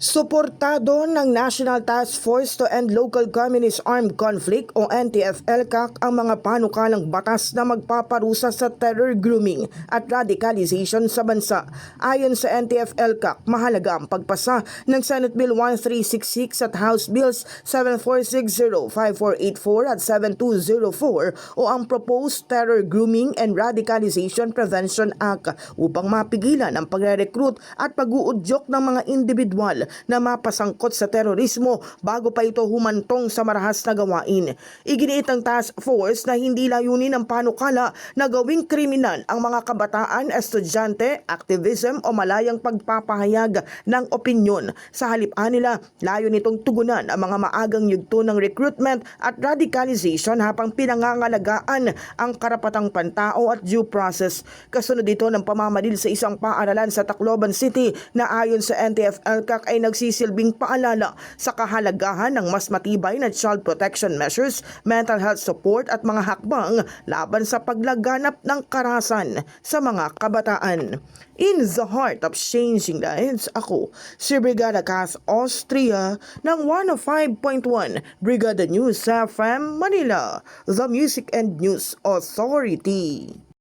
Suportado ng National Task Force to End Local Communist Armed Conflict o NTF-ELCAC ang mga panukalang batas na magpaparusa sa terror grooming at radicalization sa bansa. Ayon sa NTF-ELCAC, mahalaga ang pagpasa ng Senate Bill 1366 at House Bills 7460, 5484 at 7204 o ang Proposed Terror Grooming and Radicalization Prevention Act upang mapigilan ang pagre-recruit at pag-uudyok ng mga individual na mapasangkot sa terorismo bago pa ito humantong sa marahas na gawain. Iginiit ng task force na hindi layunin ng panukala na gawing kriminal ang mga kabataan, estudyante, activism o malayang pagpapahayag ng opinyon. Sa halip nila, layo nitong tugunan ang mga maagang yugto ng recruitment at radicalization habang pinangangalagaan ang karapatang pantao at due process. Kasunod ito ng pamamaril sa isang paaralan sa Tacloban City na ayon sa NTF-ELCAC ay nagsisilbing paalala sa kahalagahan ng mas matibay na child protection measures, mental health support at mga hakbang laban sa paglaganap ng karahasan sa mga kabataan. In the heart of changing lives, ako si Brigada Cass Austria ng 105.1 Brigada News FM Manila, the Music and News Authority.